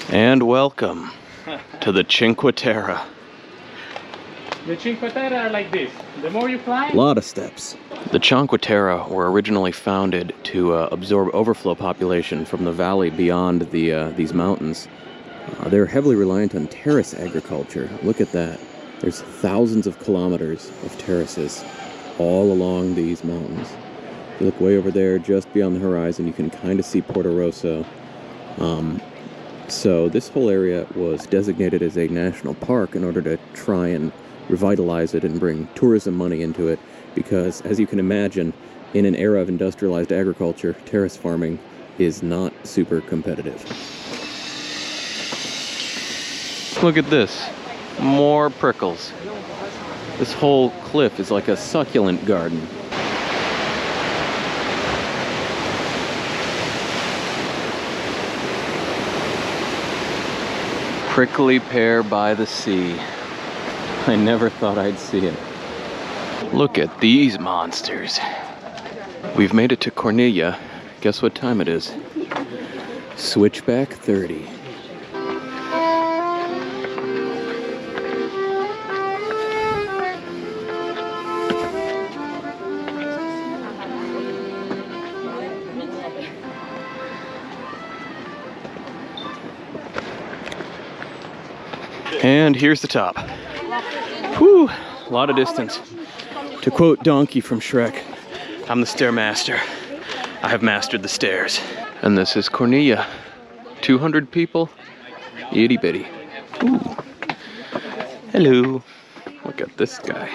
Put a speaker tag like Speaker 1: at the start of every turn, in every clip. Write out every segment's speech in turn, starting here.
Speaker 1: And welcome to the Cinque Terre.
Speaker 2: The Cinque Terre are like this. The more you climb...
Speaker 1: A lot of steps. The Cinque Terre were originally founded to absorb overflow population from the valley beyond these mountains. They're heavily reliant on terrace agriculture. Look at that. There's thousands of kilometers of terraces all along these mountains. If you look way over there, just beyond the horizon, you can kind of see Porto Rosso. So this whole area was designated as a national park in order to try and revitalize it and bring tourism money into it, because as you can imagine, in an era of industrialized agriculture, terrace farming is not super competitive. Look at this, more prickles. This whole cliff is like a succulent garden. Prickly pear by the sea. I never thought I'd see it. Look at these monsters. We've made it to Corniglia. Guess what time it is? Switchback 30. And here's the top. Whew, a lot of distance. To quote Donkey from Shrek, I'm the stairmaster. I have mastered the stairs. And this is Corniglia. 200 people, itty bitty. Ooh. Hello. Look at this guy.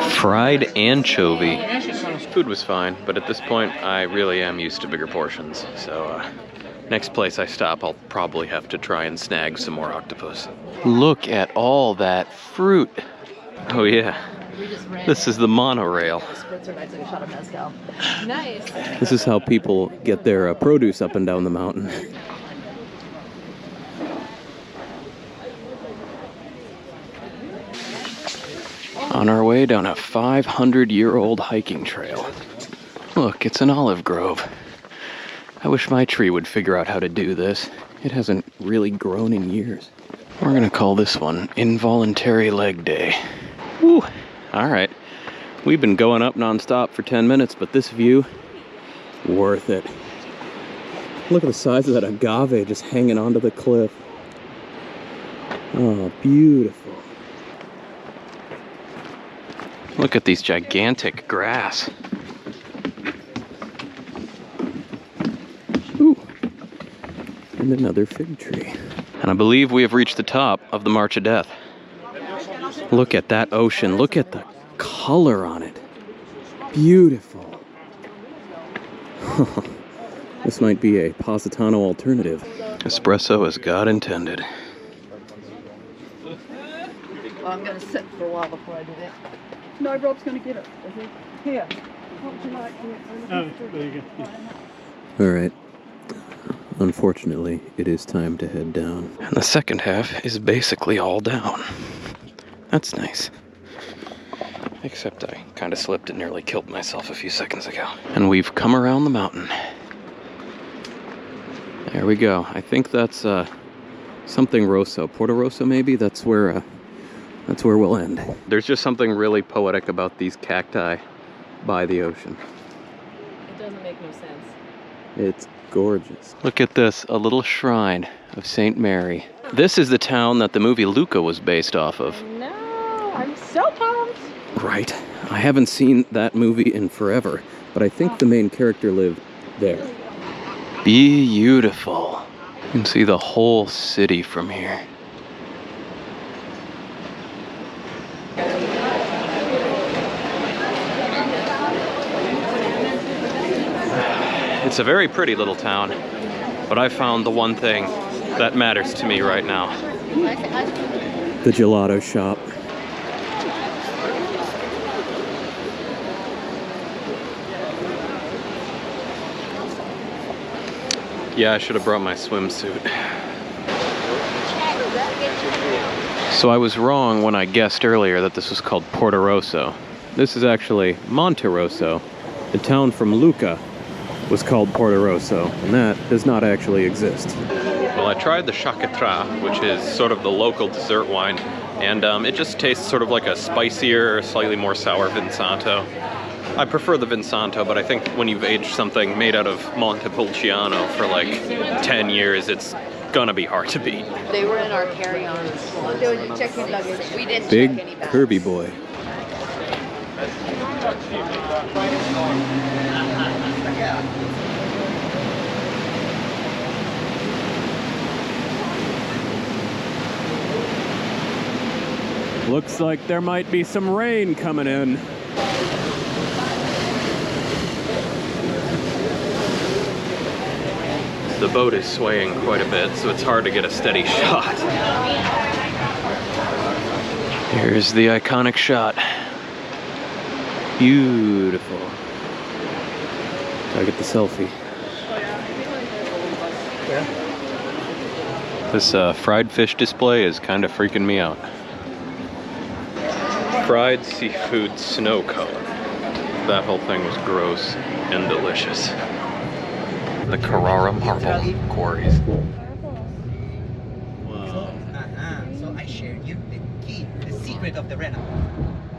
Speaker 1: Fried anchovy. Food was fine, but at this point I really am used to bigger portions. So next place I stop, I'll probably have to try and snag some more octopus. Look at all that fruit. Oh yeah, this is the monorail.
Speaker 3: Nice.
Speaker 1: This is how people get their produce up and down the mountain. On our way down a 500-year-old hiking trail. Look, it's an olive grove. I wish my tree would figure out how to do this. It hasn't really grown in years. We're gonna call this one Involuntary Leg Day. Woo! Alright. We've been going up non-stop for 10 minutes, but this view, worth it. Look at the size of that agave just hanging onto the cliff. Oh, beautiful. Look at these gigantic grass. Ooh. And another fig tree. And I believe we have reached the top of the March of Death. Look at that ocean. Look at the color on it. Beautiful. This might be a Positano alternative. Espresso as God intended.
Speaker 3: Well, I'm going to sit for a while before I do that.
Speaker 4: No, Rob's going to get it. Here. What would you like?
Speaker 2: Oh, there you go.
Speaker 1: All right. Unfortunately, it is time to head down. And the second half is basically all down. That's nice. Except I kind of slipped and nearly killed myself a few seconds ago. And we've come around the mountain. There we go. I think that's something Rosso. Porto Rosso, maybe? That's where we'll end. There's just something really poetic about these cacti by the ocean.
Speaker 3: It doesn't make no sense.
Speaker 1: It's gorgeous. Look at this, a little shrine of St. Mary. This is the town that the movie Luca was based off of.
Speaker 3: No, I'm so pumped.
Speaker 1: Right. I haven't seen that movie in forever, but I think the main character lived there. Beautiful. You can see the whole city from here. It's a very pretty little town, but I found the one thing that matters to me right now. The gelato shop. Yeah, I should have brought my swimsuit. So I was wrong when I guessed earlier that this was called Porto Rosso. This is actually Monte Rosso, the town from Luca, was called Porto Rosso, and that does not actually exist. Well, I tried the Cinque Terre, which is sort of the local dessert wine, and it just tastes sort of like a spicier, slightly more sour Vinsanto. I prefer the Vinsanto, but I think when you've aged something made out of Montepulciano for like 10 years, it's gonna be hard to beat.
Speaker 3: They were in our carry-ons. They were checking luggage. We didn't
Speaker 1: Big
Speaker 3: check any bags.
Speaker 1: Kirby boy. Looks like there might be some rain coming in. The boat is swaying quite a bit, so it's hard to get a steady shot. Here's the iconic shot. Beautiful. Gotta get the selfie. This fried fish display is kind of freaking me out. Fried seafood snow cone. That whole thing was gross and delicious. The Carrara marble quarries.
Speaker 5: So I shared you the key, the secret of the Renaissance.